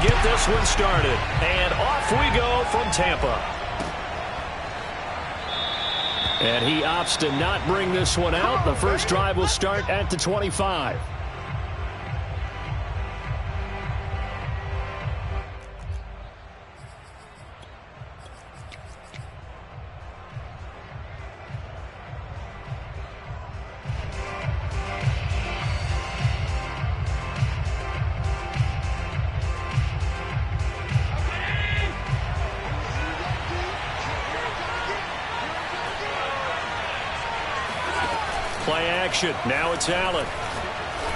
get this one started. And off we go from Tampa. And he opts to not bring this one out. The first drive will start at the 25. Play action. Now it's Allen.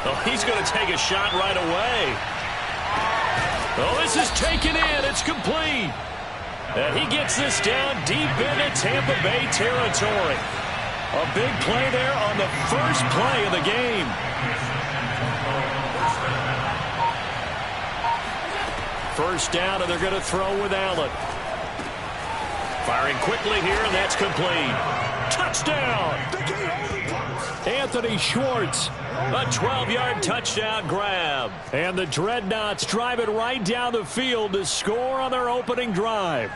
Oh, he's going to take a shot right away. Oh, this is taken in. It's complete. And he gets this down deep into Tampa Bay territory. A big play there on the first play of the game. First down, and they're going to throw with Allen. Firing quickly here, and that's complete. Touchdown! Anthony Schwartz, a 12-yard touchdown grab. And the Dreadnoughts drive it right down the field to score on their opening drive.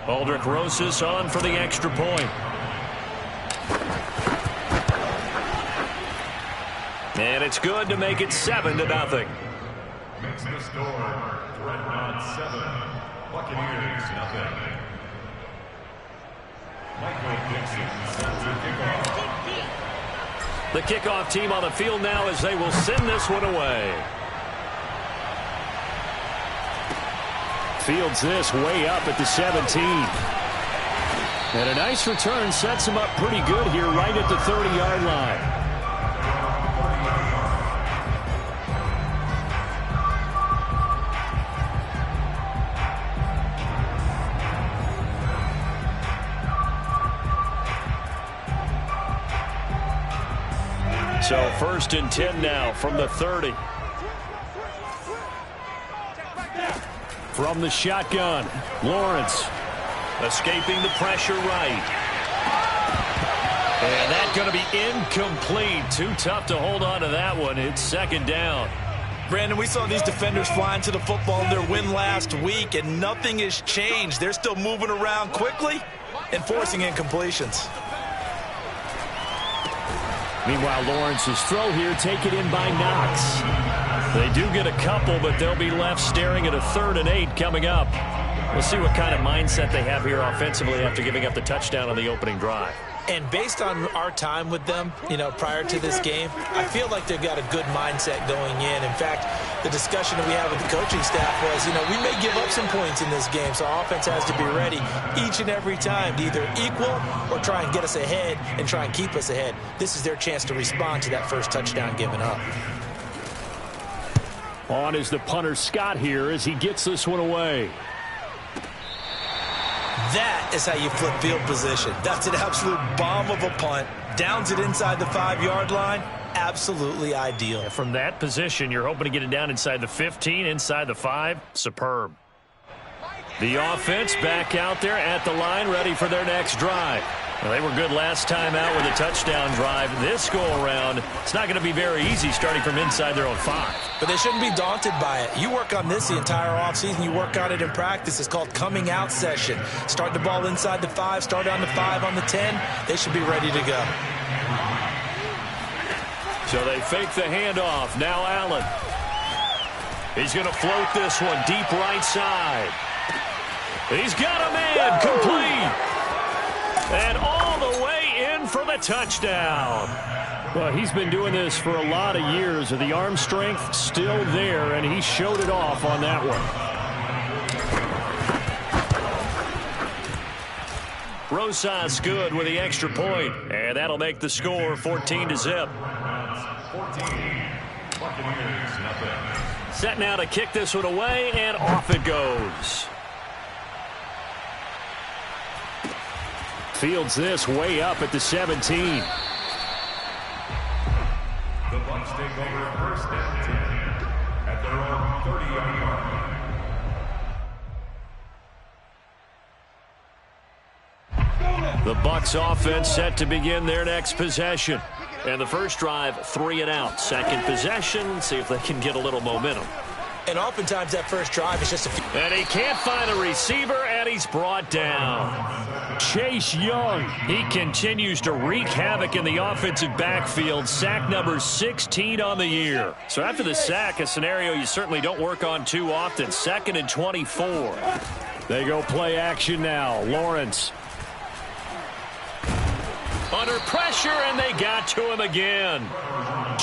Aldrick Rosas on for the extra point. And it's good to make it 7-0. Makes the score Dreadnoughts 7, Buccaneers 0. The kickoff team on the field now as they will send this one away. Fields this way up at the 17. And a nice return sets him up pretty good here right at the 30-yard line. So 1st and 10 now from the 30. From the shotgun, Lawrence escaping the pressure right. And that's going to be incomplete. Too tough to hold on to that one. It's 2nd down. Brandon, we saw these defenders flying to the football in their win last week, and nothing has changed. They're still moving around quickly and forcing incompletions. Meanwhile, Lawrence's throw here taken in by Knox. They do get a couple, but they'll be left staring at a 3rd and 8 coming up. We'll see what kind of mindset they have here offensively after giving up the touchdown on the opening drive. And based on our time with them, prior to this game, I feel like they've got a good mindset going in. In fact, the discussion that we had with the coaching staff was, we may give up some points in this game, so our offense has to be ready each and every time to either equal or try and get us ahead and try and keep us ahead. This is their chance to respond to that first touchdown given up. On is the punter Scott here as he gets this one away. That is how you flip field position. That's an absolute bomb of a punt. Downs it inside the 5-yard line. Absolutely ideal. And from that position, you're hoping to get it down inside the 15, inside the 5. Superb. The offense back out there at the line, ready for their next drive. Well, they were good last time out with a touchdown drive. This go-around, it's not going to be very easy starting from inside their own 5. But they shouldn't be daunted by it. You work on this the entire offseason. You work on it in practice. It's called coming out session. Start the ball inside the 5, start on the 5, on the 10. They should be ready to go. So they fake the handoff. Now Allen. He's going to float this one deep right side. He's got a man complete. And all the way in for the touchdown. Well, he's been doing this for a lot of years. The arm strength still there, and he showed it off on that one. Rosas good with the extra point, and that'll make the score 14-0. Set now to kick this one away, and off it goes. Fields this way up at the 17. The Bucs take over 1st and 10 at their own 30-yard line. The Bucs offense set to begin their next possession. And the first drive, 3 and out. Second possession, see if they can get a little momentum. And oftentimes that first drive is just a few. And he can't find a receiver, and he's brought down. Chase Young, he continues to wreak havoc in the offensive backfield. Sack number 16 on the year. So after the sack, a scenario you certainly don't work on too often. 2nd and 24. They go play action now. Lawrence. Under pressure, and they got to him again.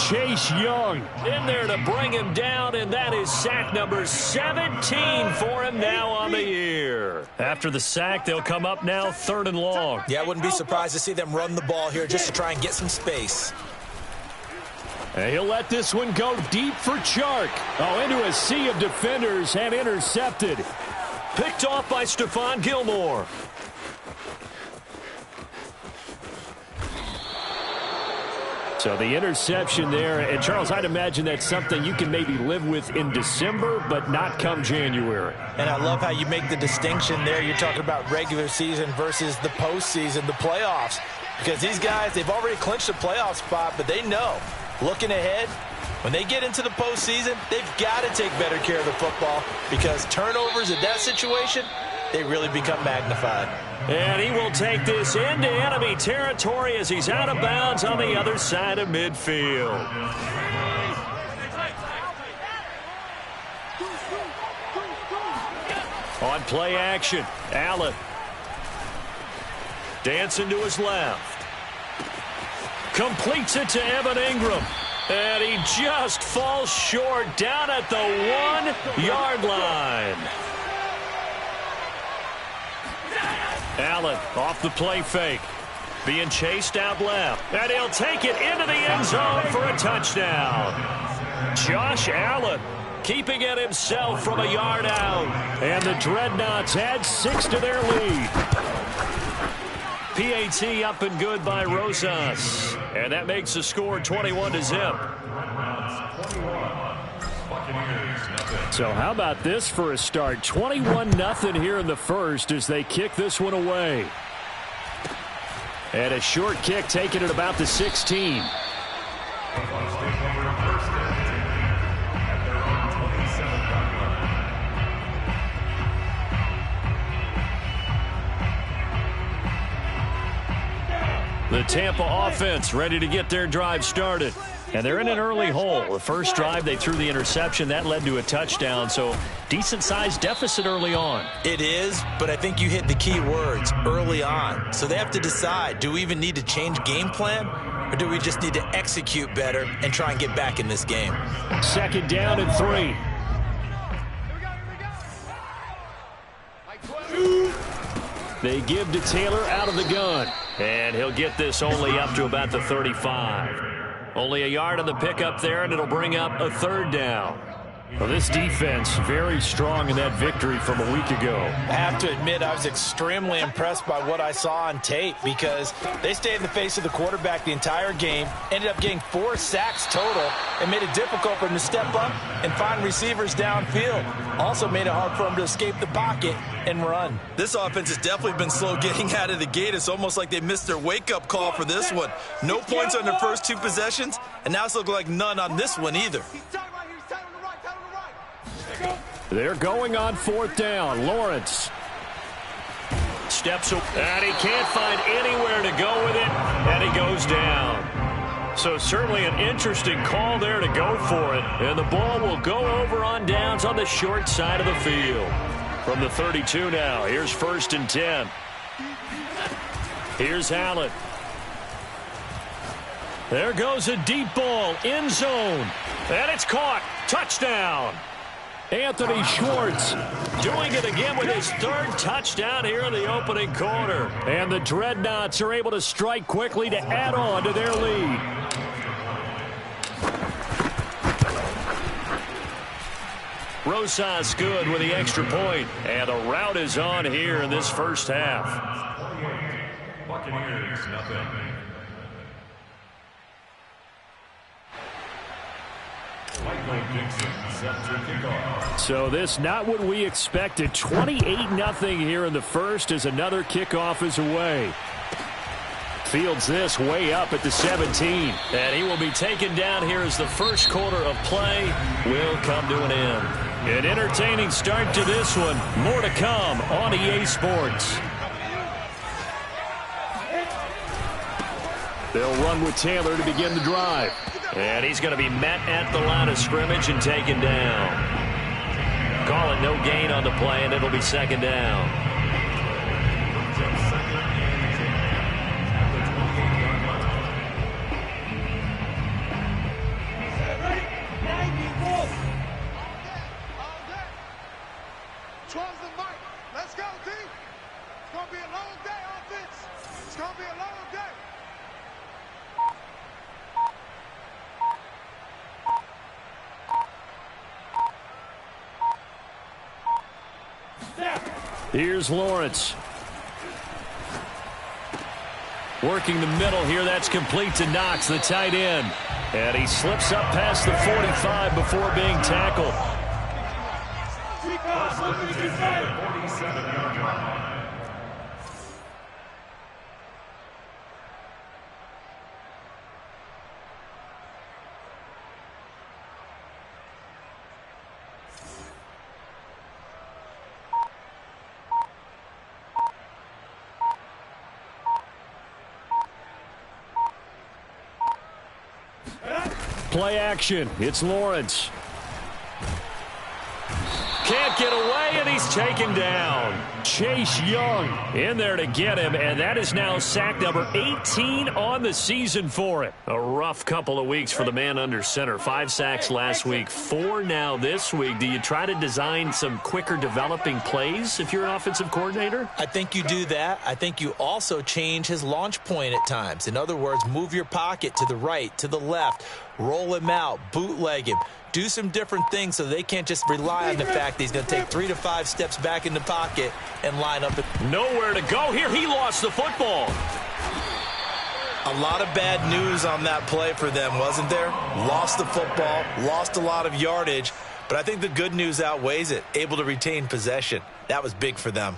Chase Young in there to bring him down, and that is sack number 17 for him now on the year. After the sack, they'll come up now 3rd and long. Yeah, I wouldn't be surprised to see them run the ball here just to try and get some space. And he'll let this one go deep for Chark. Oh, into a sea of defenders and intercepted. Picked off by Stephon Gilmore. So the interception there, and Charles, I'd imagine that's something you can maybe live with in December, but not come January. And I love how you make the distinction there. You're talking about regular season versus the postseason, the playoffs. Because these guys, they've already clinched a playoff spot, but they know, looking ahead, when they get into the postseason, they've got to take better care of the football because turnovers in that situation, they really become magnified. And he will take this into enemy territory as he's out of bounds on the other side of midfield. On play action, Allen. Dancing to his left. Completes it to Evan Ingram. And he just falls short down at the 1-yard line. Allen off the play fake. Being chased out left. And he'll take it into the end zone for a touchdown. Josh Allen keeping it himself from a yard out. And the Dreadnoughts add 6 to their lead. PAT up and good by Rosas. And that makes the score 21-0. So how about this for a start? 21-0 here in the first as they kick this one away. And a short kick taken at about the 16. The Tampa offense ready to get their drive started. And they're in an early hole. The first drive, they threw the interception. That led to a touchdown, so decent-sized deficit early on. It is, but I think you hit the key words, early on. So they have to decide, do we even need to change game plan, or do we just need to execute better and try and get back in this game? 2nd down and 3. They give to Taylor out of the gun. And he'll get this only up to about the 35. Only a yard on the pickup there, and it'll bring up a 3rd down. Well, this defense very strong in that victory from a week ago. I have to admit I was extremely impressed by what I saw on tape because they stayed in the face of the quarterback the entire game, ended up getting 4 sacks total, and made it difficult for him to step up and find receivers downfield. Also made it hard for him to escape the pocket and run. This offense has definitely been slow getting out of the gate. It's almost like they missed their wake-up call for this one. No points on their first 2 possessions, and now it's looking like none on this one either. They're going on 4th down. Lawrence steps up, and he can't find anywhere to go with it, and he goes down. So certainly an interesting call there to go for it, and the ball will go over on downs on the short side of the field. From the 32 now, here's 1st and 10. Here's Allen. There goes a deep ball, end zone, and it's caught. Touchdown. Anthony Schwartz doing it again with his 3rd touchdown here in the opening quarter. And the Dreadnoughts are able to strike quickly to add on to their lead. Rosas good with the extra point. And the route is on here in this first half. Buccaneers, nothing. So this not what we expected. 28-0 here in the first as another kickoff is away. fields this way up at the 17. And he will be taken down here as the first quarter of play will come to an end. An entertaining start to this one. More to come on EA Sports. They'll run with Taylor to begin the drive. And he's going to be met at the line of scrimmage and taken down. Call it no gain on the play, and it'll be second down. Let's go, D. It's going to be a long day, offense. It's going to be a long day. Here's Lawrence. Working the middle here. That's complete to Knox, the tight end. And he slips up past the 45 before being tackled. 47-yard line. Play action. It's Lawrence. Can't get away, and he's taken down. Chase Young in there to get him, and that is now sack number 18 on the season for him. A rough couple of weeks for the man under center. 5 sacks last week, 4 now this week. Do you try to design some quicker developing plays if you're an offensive coordinator? I think you do that. I think you also change his launch point at times. In other words, move your pocket to the right, to the left, roll him out, bootleg him. Do some different things so they can't just rely on the fact that he's going to take 3 to 5 steps back in the pocket and line up. Nowhere to go here. He lost the football. A lot of bad news on that play for them, wasn't there? Lost the football, lost a lot of yardage, but I think the good news outweighs it. Able to retain possession. That was big for them.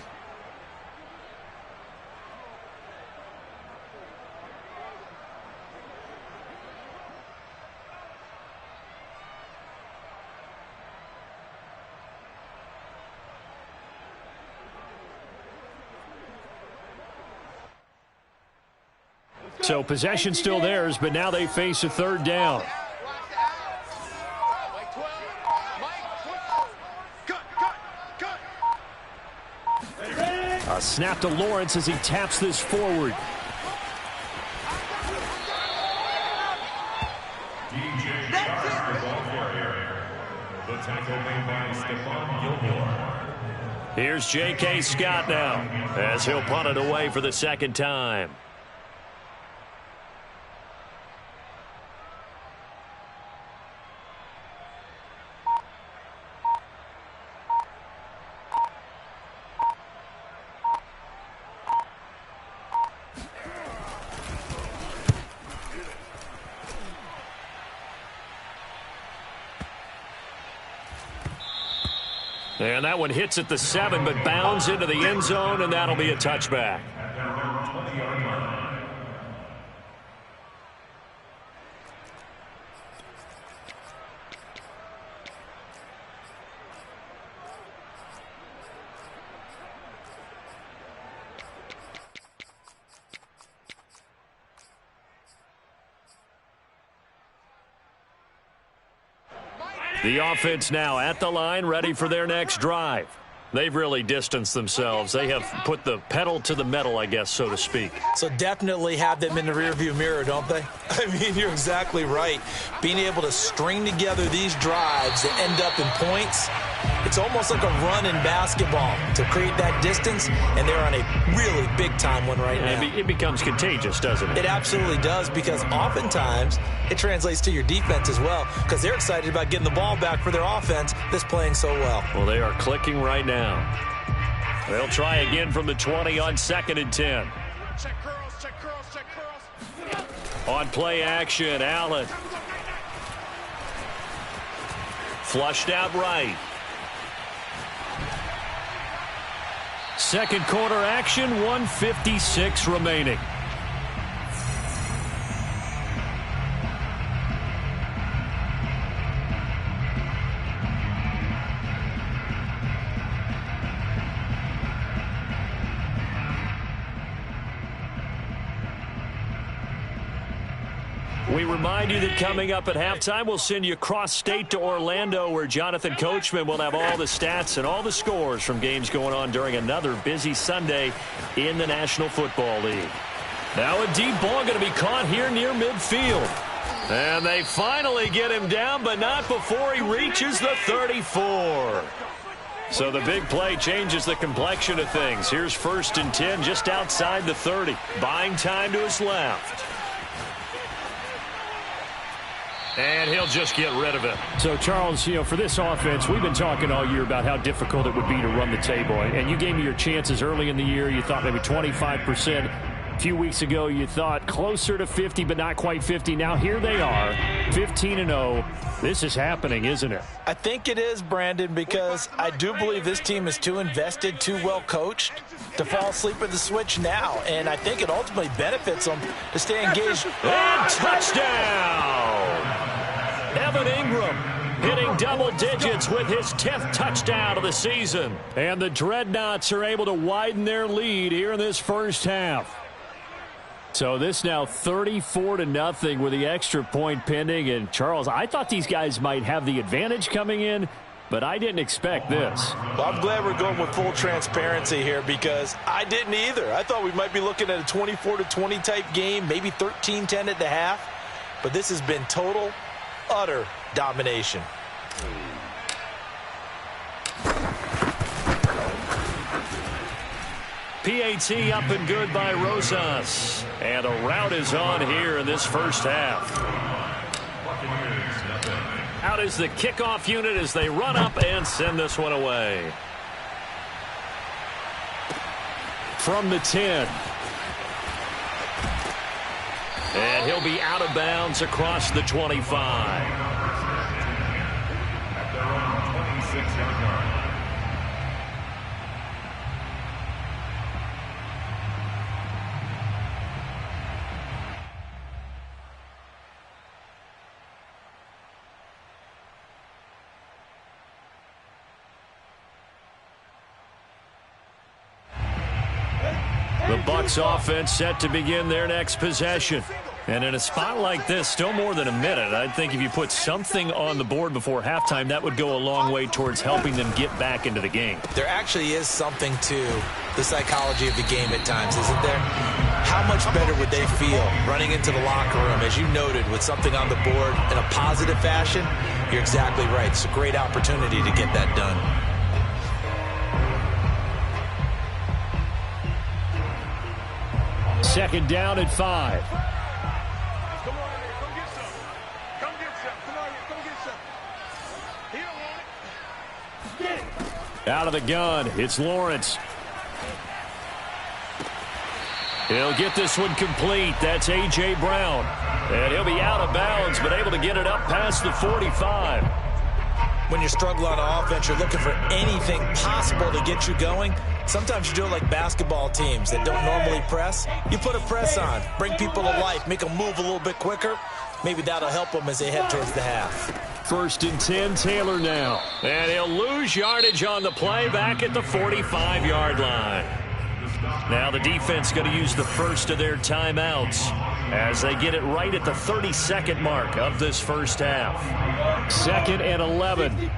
So possession still theirs, but now they face a third down. A snap to Lawrence as he taps this forward. DJ Sharp, the ball carrier. The tackle made by Stephon Gilmore. Here's J.K. Scott now as he'll punt it away for the second time. And that one hits at the 7, but bounds into the end zone, and that'll be a touchback. The offense now at the line, ready for their next drive. They've really distanced themselves. They have put the pedal to the metal, I guess, so to speak. So definitely have them in the rearview mirror, don't they? I mean, you're exactly right. Being able to string together these drives that end up in points, it's almost like a run in basketball to create that distance, and they're on a really big-time one right now. It becomes contagious, doesn't it? It absolutely does, because oftentimes it translates to your defense as well, because they're excited about getting the ball back for their offense that's playing so well. Well, they are clicking right now. They'll try again from the 20 on 2nd and 10. Check curls, check curls, check curls. On play action, Allen. Flushed out right. Second quarter action, 1:56 remaining. We remind you that coming up at halftime, we'll send you cross-state to Orlando, where Jonathan Coachman will have all the stats and all the scores from games going on during another busy Sunday in the National Football League. Now a deep ball going to be caught here near midfield. And they finally get him down, but not before he reaches the 34. So the big play changes the complexion of things. Here's 1st and 10 just outside the 30. Buying time to his left. And he'll just get rid of it. So, Charles, for this offense, we've been talking all year about how difficult it would be to run the table. And you gave me your chances early in the year. You thought maybe 25%. A few weeks ago, you thought closer to 50, but not quite 50. Now here they are, 15-0. This is happening, isn't it? I think it is, Brandon, because I do believe this team is too invested, too well coached to fall asleep at the switch now. And I think it ultimately benefits them to stay engaged. And touchdown! Evan Ingram hitting double digits with his 10th touchdown of the season. And the Dreadnoughts are able to widen their lead here in this first half. So this now 34-0 with the extra point pending. And, Charles, I thought these guys might have the advantage coming in, but I didn't expect this. Well, I'm glad we're going with full transparency here because I didn't either. I thought we might be looking at a 24-20 type game, maybe 13-10 at the half. But this has been total, utter domination. PAT up and good by Rosas. And a rout is on here in this first half. Out is the kickoff unit as they run up and send this one away. From the 10. And he'll be out of bounds across the 25. At their own 26-yard line. The Bucs offense set to begin their next possession. And in a spot like this, still more than a minute, I think if you put something on the board before halftime, that would go a long way towards helping them get back into the game. There actually is something to the psychology of the game at times, isn't there? How much better would they feel running into the locker room, as you noted, with something on the board in a positive fashion? You're exactly right. It's a great opportunity to get that done. Second down at 5. Come on in there. Come get some. Come get some. Come on here. Come get some. He don't want it. Out of the gun, it's Lawrence. He'll get this one complete. That's A.J. Brown. And he'll be out of bounds, but able to get it up past the 45. When you're struggling on offense, you're looking for anything possible to get you going. Sometimes you do it like basketball teams that don't normally press. You put a press on, bring people to life, make them move a little bit quicker. Maybe that'll help them as they head towards the half. 1st and 10, Taylor now. And he'll lose yardage on the play back at the 45-yard line. Now the defense going to use the first of their timeouts as they get it right at the 32nd mark of this first half. 2nd and 11.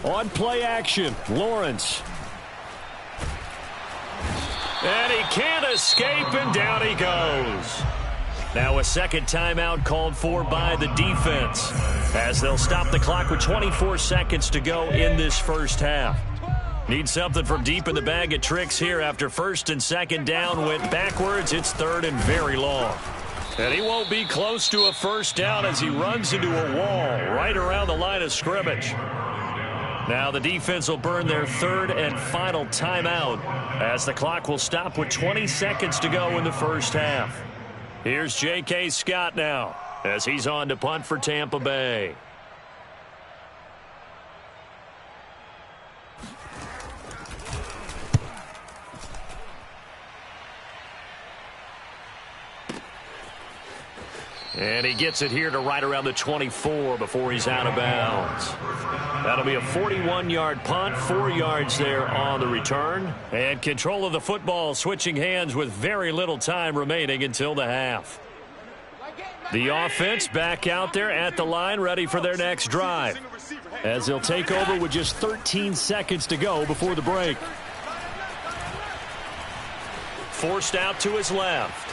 On play action, Lawrence. And he can't escape, and down he goes. Now a second timeout called for by the defense as they'll stop the clock with 24 seconds to go in this first half. Need something from deep in the bag of tricks here after 1st and 2nd down went backwards. It's 3rd and very long. And he won't be close to a first down as he runs into a wall right around the line of scrimmage. Now the defense will burn their 3rd and final timeout as the clock will stop with 20 seconds to go in the first half. Here's J.K. Scott now as he's on to punt for Tampa Bay. And he gets it here to right around the 24 before he's out of bounds. That'll be a 41-yard punt, 4 yards there on the return. And control of the football switching hands with very little time remaining until the half. The offense back out there at the line, ready for their next drive, as they'll take over with just 13 seconds to go before the break. Forced out to his left.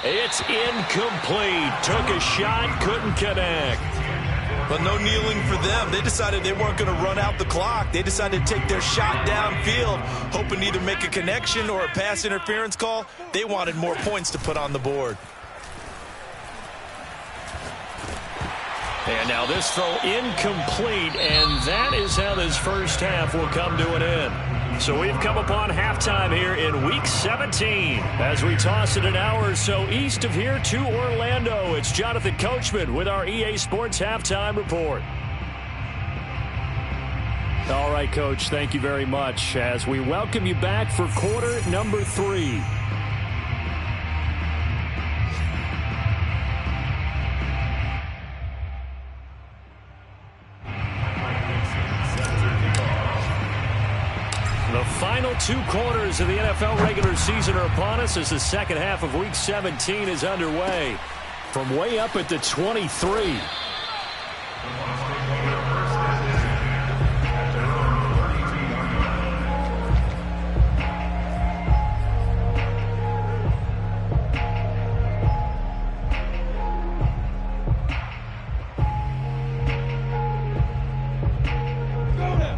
It's incomplete. Took a shot, couldn't connect. But no kneeling for them. They decided they weren't going to run out the clock. They decided to take their shot downfield, hoping to either make a connection or a pass interference call. They wanted more points to put on the board. And now this throw incomplete, and that is how this first half will come to an end. So we've come upon halftime here in Week 17. As we toss it an hour or so east of here to Orlando, it's Jonathan Coachman with our EA Sports Halftime Report. All right, Coach, thank you very much as we welcome you back for quarter number 3. The final 2 quarters of the NFL regular season are upon us as the second half of Week 17 is underway. From way up at the 23.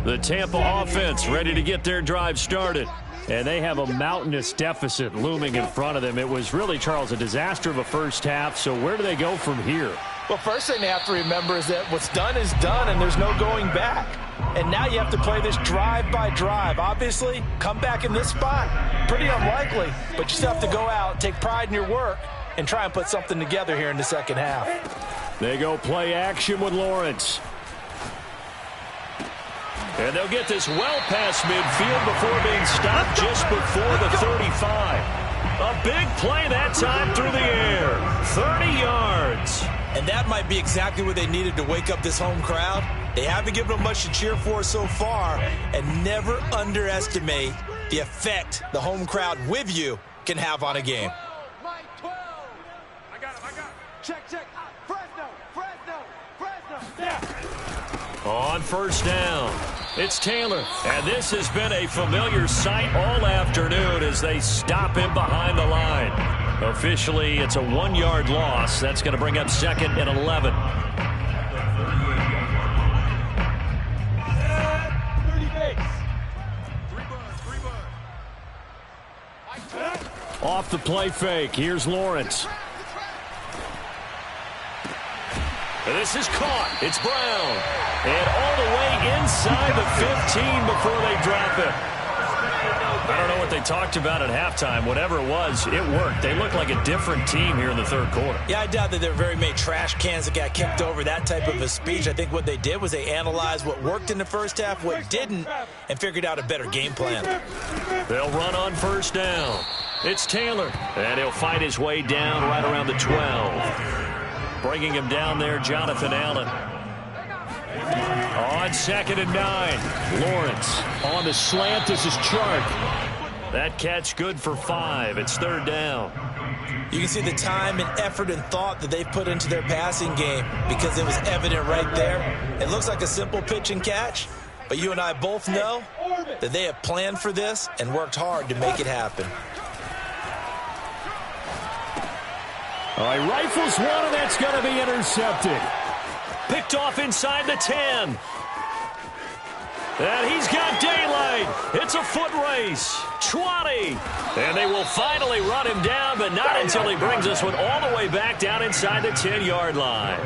The Tampa offense ready to get their drive started. And they have a mountainous deficit looming in front of them. It was really, Charles, a disaster of a first half. So where do they go from here? Well, first thing they have to remember is that what's done is done, and there's no going back. And now you have to play this drive by drive. Obviously, come back in this spot, pretty unlikely. But you still have to go out, take pride in your work, and try and put something together here in the second half. They go play action with Lawrence. And they'll get this well past midfield before being stopped just before the 35. A big play that time through the air. 30 yards. And that might be exactly what they needed to wake up this home crowd. They haven't given them much to cheer for so far. And never underestimate the effect the home crowd with you can have on a game. Mike 12. I got him. Check. Fresno. Yeah. On first down, it's Taylor. And this has been a familiar sight all afternoon as they stop him behind the line. Officially, it's a 1-yard loss. That's going to bring up 2nd and 11. 30 base. 3 buds. Off the play fake, here's Lawrence. And this is caught. It's Brown. And all the way inside the 15 before they drop it. I don't know what they talked about at halftime. Whatever it was, it worked. They look like a different team here in the third quarter. Yeah, I doubt that there were very many trash cans that got kicked over, that type of a speech. I think what they did was they analyzed what worked in the first half, what didn't, and figured out a better game plan. They'll run on first down. It's Taylor. And he'll fight his way down right around the 12. Bringing him down there, Jonathan Allen. On 2nd and 9. Lawrence on the slant. This is Chark. That catch good for 5. It's 3rd down. You can see the time and effort and thought that they've put into their passing game because it was evident right there. It looks like a simple pitch and catch, but you and I both know that they have planned for this and worked hard to make it happen. All right, rifles one, and that's going to be intercepted. Picked off inside the 10. And he's got daylight. It's a foot race. 20. And they will finally run him down, but not until he brings this one all the way back down inside the 10-yard line.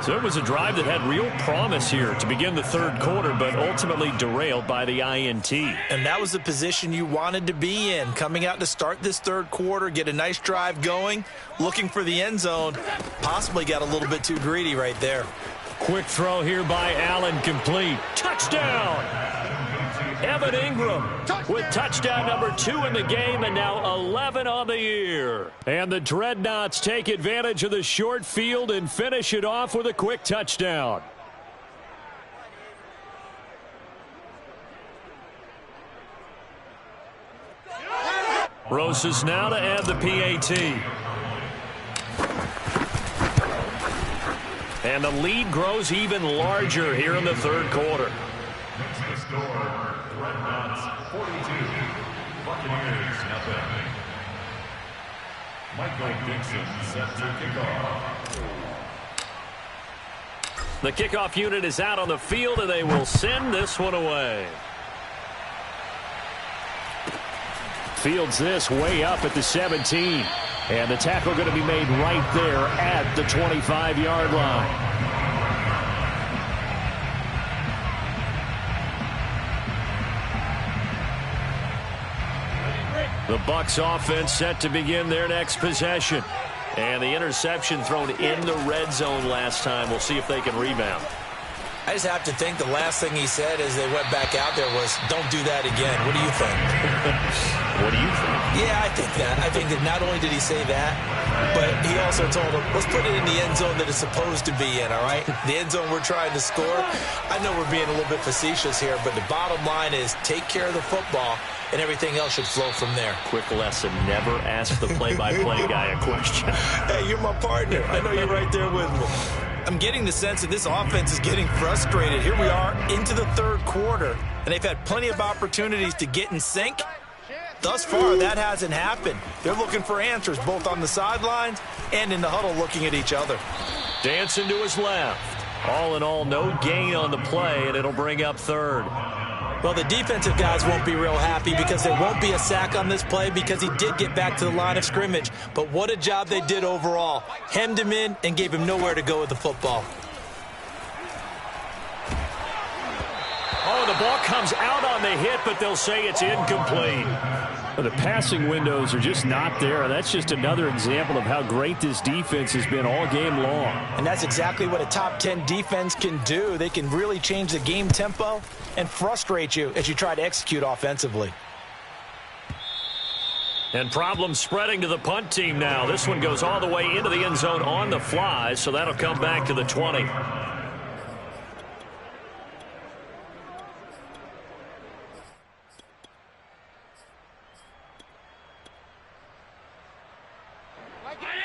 So it was a drive that had real promise here to begin the third quarter, but ultimately derailed by the INT. And that was the position you wanted to be in, coming out to start this third quarter, get a nice drive going, looking for the end zone. Possibly got a little bit too greedy right there. Quick throw here by Allen, complete. Touchdown! Evan Ingram with touchdown number 2 in the game and now 11 on the year. And the Dreadnoughts take advantage of the short field and finish it off with a quick touchdown. Rosas now to add the PAT. And the lead grows even larger here in the third quarter. Next to score, Dreadnoughts 42, Buccaneers nothing. Michael Dixon set to kickoff. The kickoff unit is out on the field, and they will send this one away. Fields this way up at the 17. And the tackle going to be made right there at the 25-yard line. The Bucs offense set to begin their next possession. And the interception thrown in the red zone last time. We'll see if they can rebound. I just have to think the last thing he said as they went back out there was, don't do that again. What do you think? What do you think? Yeah, I think that. I think that not only did he say that, but he also told them, let's put it in the end zone that it's supposed to be in, all right? The end zone we're trying to score. I know we're being a little bit facetious here, but the bottom line is take care of the football, and everything else should flow from there. Quick lesson, never ask the play-by-play guy a question. Hey, you're my partner. I know you're right there with me. I'm getting the sense that this offense is getting frustrated. Here we are into the third quarter, and they've had plenty of opportunities to get in sync. Thus far, that hasn't happened. They're looking for answers both on the sidelines and in the huddle looking at each other. Dancing to his left. All in all, no gain on the play, and it'll bring up third. Well, the defensive guys won't be real happy because there won't be a sack on this play because he did get back to the line of scrimmage. But what a job they did overall. Hemmed him in and gave him nowhere to go with the football. Oh, the ball comes out on the hit, but they'll say it's incomplete. The passing windows are just not there. That's just another example of how great this defense has been all game long. And that's exactly what a top 10 defense can do. They can really change the game tempo and frustrate you as you try to execute offensively. And problems spreading to the punt team now. This one goes all the way into the end zone on the fly, so that'll come back to the 20.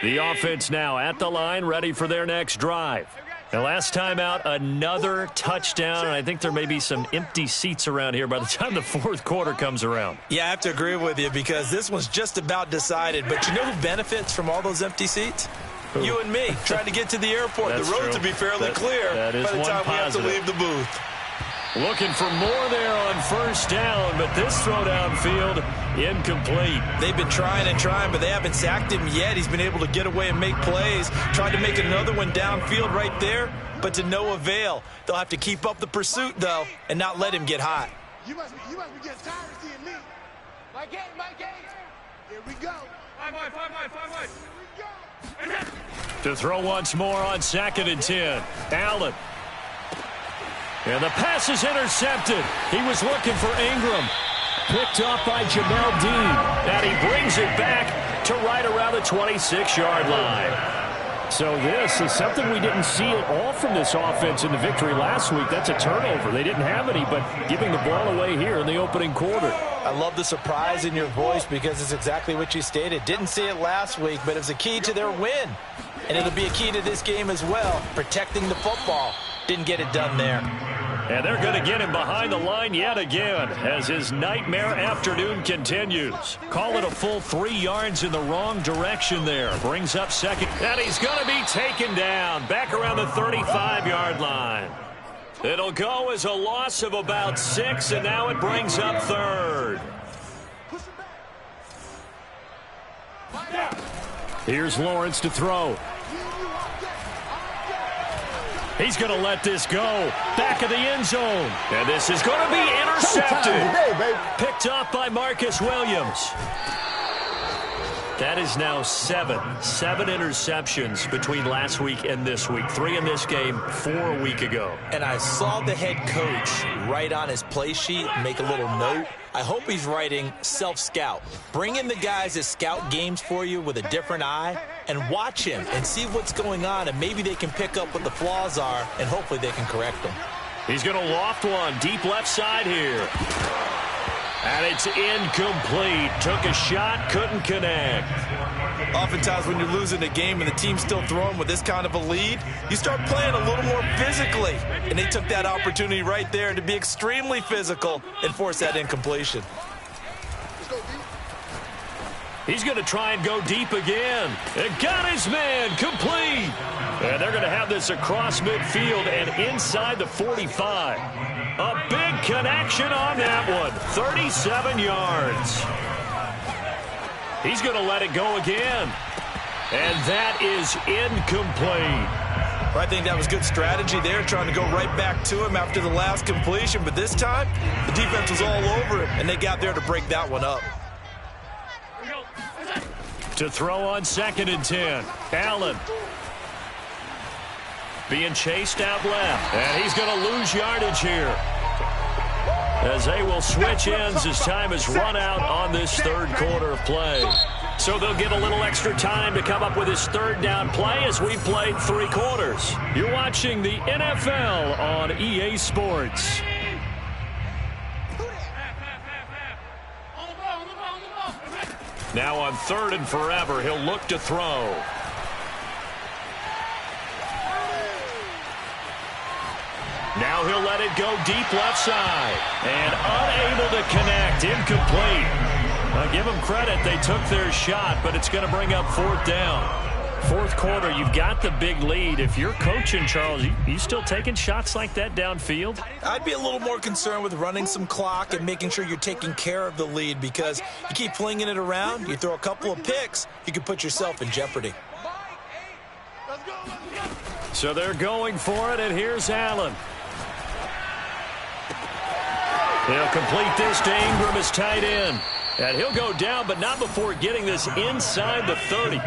The offense now at the line, ready for their next drive. The last time out, another touchdown, and I think there may be some empty seats around here by the time the fourth quarter comes around. Yeah, I have to agree with you because this one's just about decided. But you know who benefits from all those empty seats? Who? You and me, trying to get to the airport. That's the roads true. will be fairly clear that is by the time we have to leave the booth. Looking for more there on first down, but this throw downfield, incomplete. They've been trying and trying, but they haven't sacked him yet. He's been able to get away and make plays. Tried to make another one downfield right there, but to no avail. They'll have to keep up the pursuit, though, and not let him get hot. You must be getting tired of seeing me. My game. Here we go. 5 wide. Here we go. To throw once more on 2nd and 10. Allen. And the pass is intercepted. He was looking for Ingram. Picked up by Jamel Dean. And he brings it back to right around the 26-yard line. So this is something we didn't see at all from this offense in the victory last week. That's a turnover. They didn't have any, but giving the ball away here in the opening quarter. I love the surprise in your voice because it's exactly what you stated. Didn't see it last week, but it was a key to their win. And it'll be a key to this game as well, protecting the football. Didn't get it done there. And they're going to get him behind the line yet again as his nightmare afternoon continues. Call it a full 3 yards in the wrong direction there. Brings up second. And he's going to be taken down back around the 35-yard line. It'll go as a loss of about 6, and now it brings up third. Here's Lawrence to throw. He's going to let this go. Back of the end zone. And this is going to be intercepted. Picked up by Marcus Williams. That is now 7 interceptions between last week and this week. 3 in this game, 4 a week ago. And I saw the head coach write on his play sheet, make a little note. I hope he's writing self-scout. Bring in the guys that scout games for you with a different eye and watch him and see what's going on, and maybe they can pick up what the flaws are, and hopefully they can correct them. He's going to loft one deep left side here. And it's incomplete. Took a shot, couldn't connect. Oftentimes when you're losing a game and the team's still throwing with this kind of a lead, you start playing a little more physically. And they took that opportunity right there to be extremely physical and force that incompletion. He's going to try and go deep again. And got his man complete. And they're going to have this across midfield and inside the 45. A big connection on that one. 37 yards. He's going to let it go again. And that is incomplete. I think that was good strategy there, trying to go right back to him after the last completion. But this time, the defense was all over him, and they got there to break that one up. To throw on 2nd and 10. Allen. Being chased out left. And he's going to lose yardage here, as they will switch ends as time has run out on this 3rd quarter of play. So they'll get a little extra time to come up with his 3rd down play as we played 3 quarters. You're watching the NFL on EA Sports. Now on 3rd and forever, he'll look to throw. Now he'll let it go deep left side. And unable to connect. Incomplete. I'll give them credit. They took their shot, but it's going to bring up 4th down. 4th quarter, you've got the big lead. If you're coaching, Charles, you still taking shots like that downfield? I'd be a little more concerned with running some clock and making sure you're taking care of the lead, because you keep flinging it around, you throw a couple of picks, you can put yourself in jeopardy. So they're going for it, and here's Allen. He'll complete this to Ingram as tight end. And he'll go down, but not before getting this inside the 30.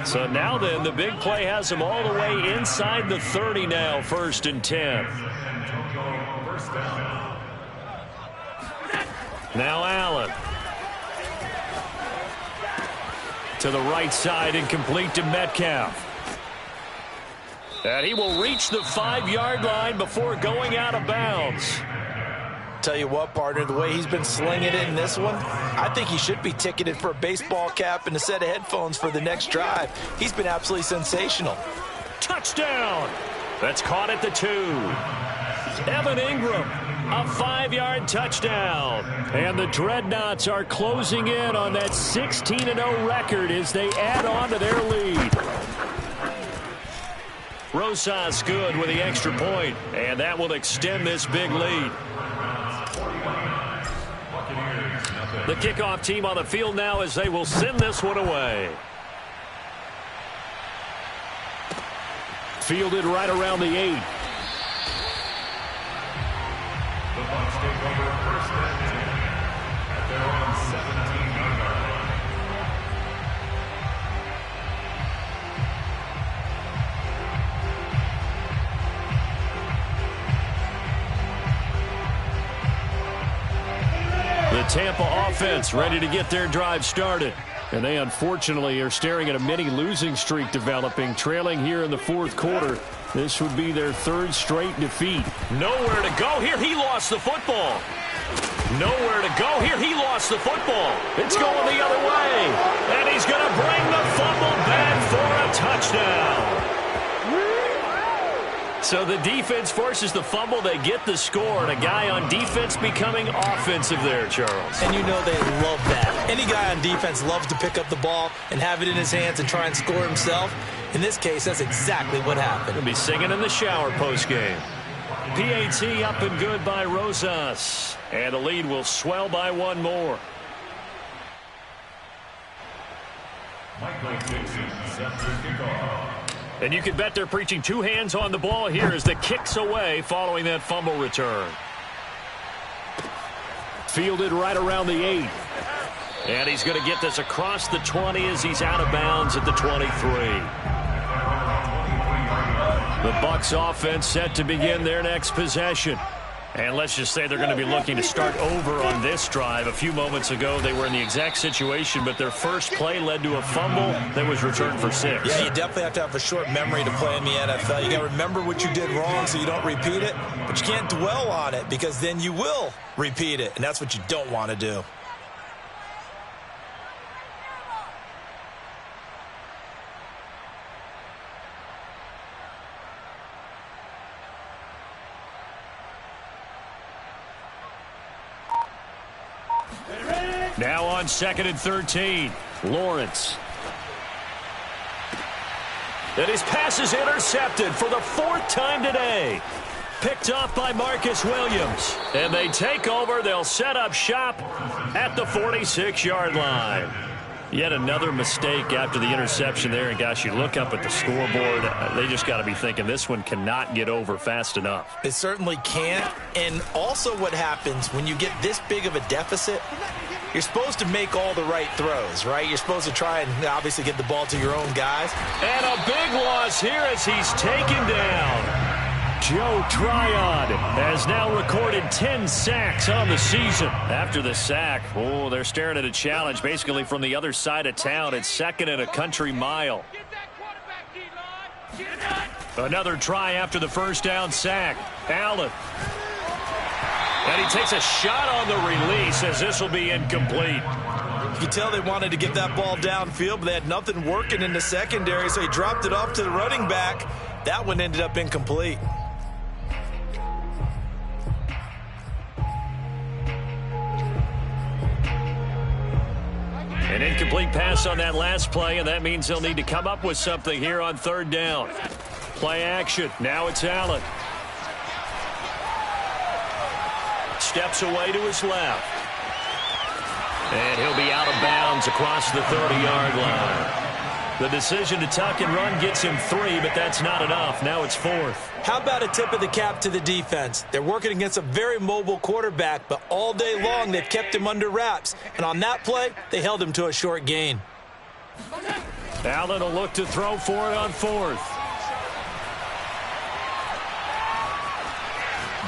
So now then, the big play has him all the way inside the 30 now, 1st and 10. Now Allen. To the right side and complete to Metcalf. And he will reach the 5-yard line before going out of bounds. Tell you what, partner, the way he's been slinging it in this one, I think he should be ticketed for a baseball cap and a set of headphones for the next drive. He's been absolutely sensational. Touchdown! That's caught at the 2. Evan Ingram, a 5-yard touchdown. And the Dreadnoughts are closing in on that 16-0 record as they add on to their lead. Rosas good with the extra point, and that will extend this big lead. The kickoff team on the field now as they will send this one away. Fielded right around the 8. The Bucs take over 1st and 10 at their own 17-yard line. The Tampa offense ready to get their drive started. And they unfortunately are staring at a mini losing streak developing, trailing here in the 4th quarter. This would be their 3rd straight defeat. Nowhere to go here. He lost the football. Nowhere to go here. He lost the football. It's going the other way. And he's going to bring the fumble back for a touchdown. So the defense forces the fumble. They get the score, and a guy on defense becoming offensive there, Charles. And you know they love that. Any guy on defense loves to pick up the ball and have it in his hands and try and score himself. In this case, that's exactly what happened. He'll be singing in the shower postgame. PAT up and good by Rosas. And the lead will swell by 1 more. Michael Dixon set to kickoff. And you can bet they're preaching 2 hands on the ball here as the kick's away following that fumble return. Fielded right around the 8. And he's going to get this across the 20 as he's out of bounds at the 23. The Bucs offense set to begin their next possession. And let's just say they're going to be looking to start over on this drive. A few moments ago, they were in the exact situation, but their first play led to a fumble that was returned for 6. Yeah, you definitely have to have a short memory to play in the NFL. You got to remember what you did wrong so you don't repeat it, but you can't dwell on it because then you will repeat it, and that's what you don't want to do. Now on 2nd and 13, Lawrence. And his pass is intercepted for the 4th time today. Picked off by Marcus Williams. And they take over. They'll set up shop at the 46-yard line. Yet another mistake after the interception there. And, gosh, you look up at the scoreboard. They just got to be thinking this one cannot get over fast enough. It certainly can't. And also what happens when you get this big of a deficit, you're supposed to make all the right throws, right? You're supposed to try and obviously get the ball to your own guys. And a big loss here as he's taken down. Joe Tryon has now recorded 10 sacks on the season. After the sack, they're staring at a challenge basically from the other side of town. It's 2nd and a country mile. Another try after the first down sack. Allen. And he takes a shot on the release as this will be incomplete. You can tell they wanted to get that ball downfield, but they had nothing working in the secondary, so he dropped it off to the running back. That one ended up incomplete. An incomplete pass on that last play, and that means they'll need to come up with something here on 3rd down. Play action. Now it's Allen. Steps away to his left. And he'll be out of bounds across the 30-yard line. The decision to tuck and run gets him 3, but that's not enough. Now it's 4th. How about a tip of the cap to the defense? They're working against a very mobile quarterback, but all day long they've kept him under wraps. And on that play, they held him to a short gain. Allen will look to throw for it on 4th.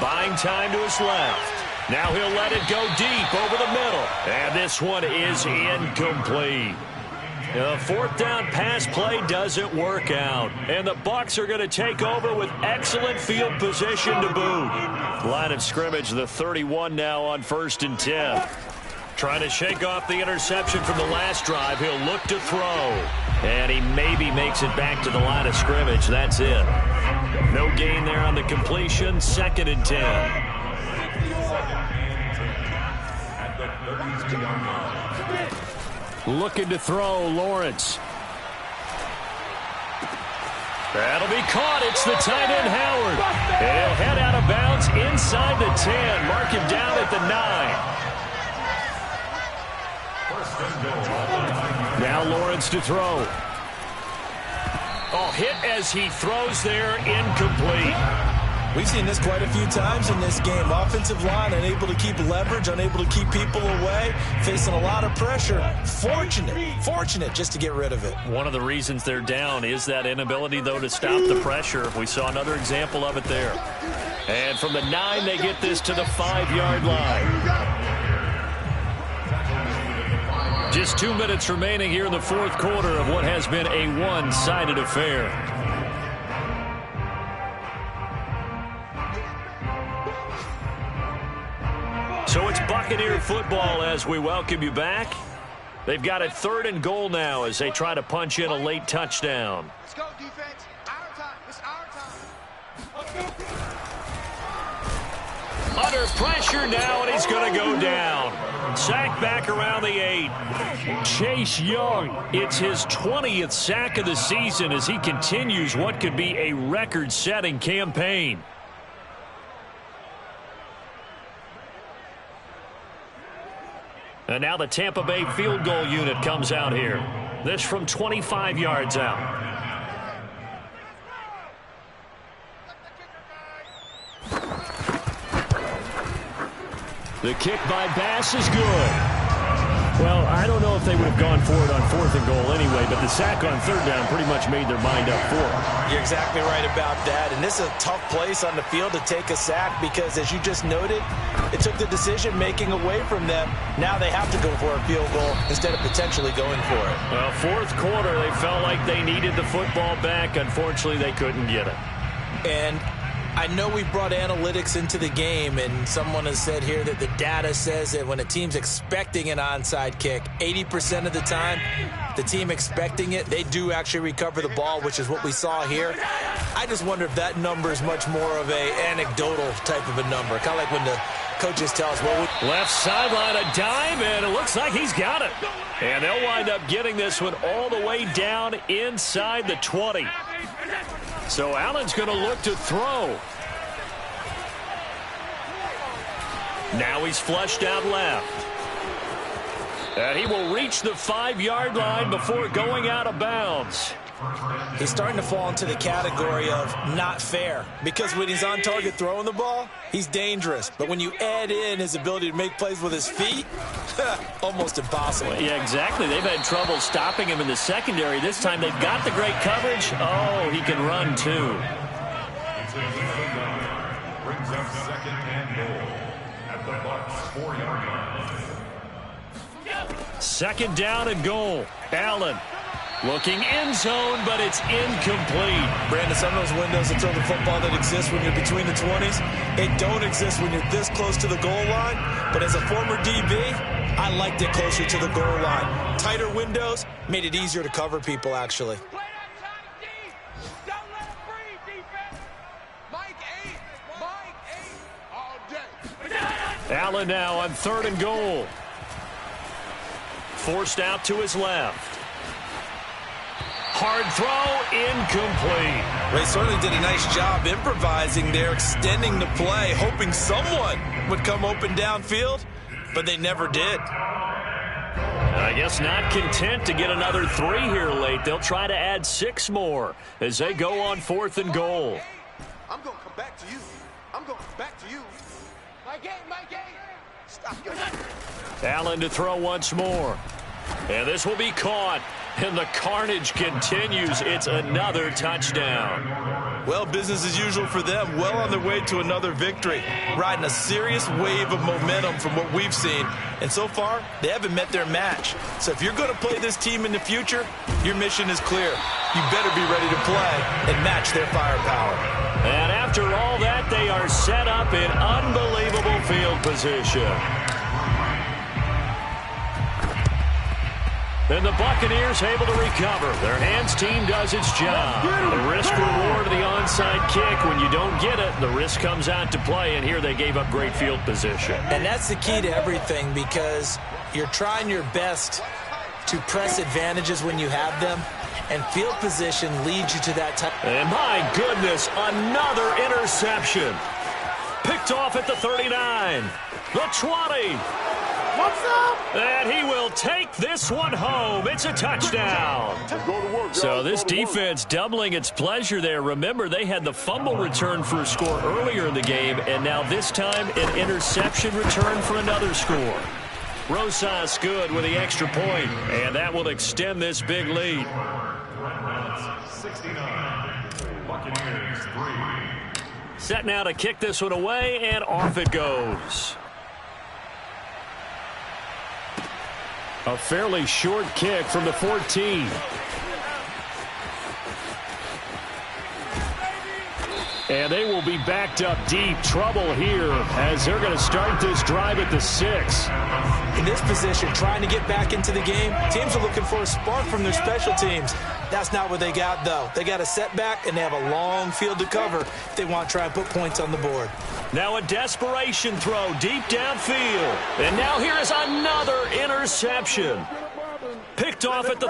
Buying time to his left. Now he'll let it go deep over the middle. And this one is incomplete. The 4th down pass play doesn't work out. And the Bucs are going to take over with excellent field position to boot. Line of scrimmage, the 31 now on 1st and 10. Trying to shake off the interception from the last drive. He'll look to throw. And he maybe makes it back to the line of scrimmage. That's it. No gain there on the completion. 2nd and 10. Looking to throw, Lawrence. That'll be caught. It's the tight end, Howard. And he'll head out of bounds inside the 10. Mark him down at the 9. Now Lawrence to throw. Hit as he throws there, incomplete. We've seen this quite a few times in this game. Offensive line unable to keep leverage, unable to keep people away, facing a lot of pressure. Fortunate just to get rid of it. One of the reasons they're down is that inability, though, to stop the pressure. We saw another example of it there. And from the 9, they get this to the 5-yard line. Just 2 minutes remaining here in the 4th quarter of what has been a one-sided affair. So it's Buccaneer football as we welcome you back. They've got it 3rd and goal now as they try to punch in a late touchdown. Let's go, defense. Our time. It's our time. Under pressure now, and he's going to go down. Sack back around the 8. Chase Young, it's his 20th sack of the season as he continues what could be a record-setting campaign. And now the Tampa Bay field goal unit comes out here. This from 25 yards out. The kick by Bass is good. Well, I don't know if they would have gone for it on 4th and goal anyway, but the sack on 3rd down pretty much made their mind up for it. You're exactly right about that, and this is a tough place on the field to take a sack because, as you just noted, it took the decision-making away from them. Now they have to go for a field goal instead of potentially going for it. Well, 4th quarter, they felt like they needed the football back. Unfortunately, they couldn't get it. And I know we brought analytics into the game, and someone has said here that the data says that when a team's expecting an onside kick, 80% of the time, the team expecting it, they do actually recover the ball, which is what we saw here. I just wonder if that number is much more of a anecdotal type of a number, kind of like when the coaches tell us, well, left sideline, a dive, and it looks like he's got it. And they'll wind up getting this one all the way down inside the 20. So Allen's going to look to throw. Now he's flushed out left. And he will reach the 5-yard line before going out of bounds. He's starting to fall into the category of not fair, because when he's on target throwing the ball, he's dangerous. But when you add in his ability to make plays with his feet, almost impossible. Well, yeah, exactly. They've had trouble stopping him in the secondary. This time they've got the great coverage. Oh, he can run too. Brings up 2nd and goal at the Bucs 4-yard line. 2nd down and goal. Allen looking end zone, but it's incomplete. Brandon, some of those windows to throw the football that exist when you're between the 20s, it don't exist when you're this close to the goal line. But as a former DB, I liked it closer to the goal line. Tighter windows made it easier to cover people, actually. Allen now on 3rd and goal. Forced out to his left. Hard throw, incomplete. They certainly did a nice job improvising there, extending the play, hoping someone would come open downfield, but they never did. I guess not content to get another 3 here late. They'll try to add 6 more as they go on 4th and goal. I'm going to come back to you. I'm going to come back to you. My game. Stop your... Allen to throw once more. And this will be caught. And the carnage continues. It's another touchdown. Well, business as usual for them. Well on their way to another victory. Riding a serious wave of momentum from what we've seen. And so far, they haven't met their match. So if you're going to play this team in the future, your mission is clear. You better be ready to play and match their firepower. And after all that, they are set up in unbelievable field position. And the Buccaneers able to recover. Their hands team does its job. The risk-reward of the onside kick. When you don't get it, the risk comes out to play, and here they gave up great field position. And that's the key to everything, because you're trying your best to press advantages when you have them, and field position leads you to that type. And my goodness, another interception. Picked off at the 39, the 20. What's up? And he will take this one home. It's a touchdown. So this defense doubling its pleasure there. Remember, they had the fumble return for a score earlier in the game, and now this time an interception return for another score. Rosas good with the extra point, and that will extend this big lead. 69. Buccaneers 3. Set now to kick this one away, and off it goes. A fairly short kick from the 14. And they will be backed up deep. Trouble here as they're going to start this drive at the 6. In this position, trying to get back into the game, teams are looking for a spark from their special teams. That's not what they got, though. They got a setback, and they have a long field to cover if they want to try and put points on the board. Now a desperation throw deep downfield. And now here is another interception. Picked off at the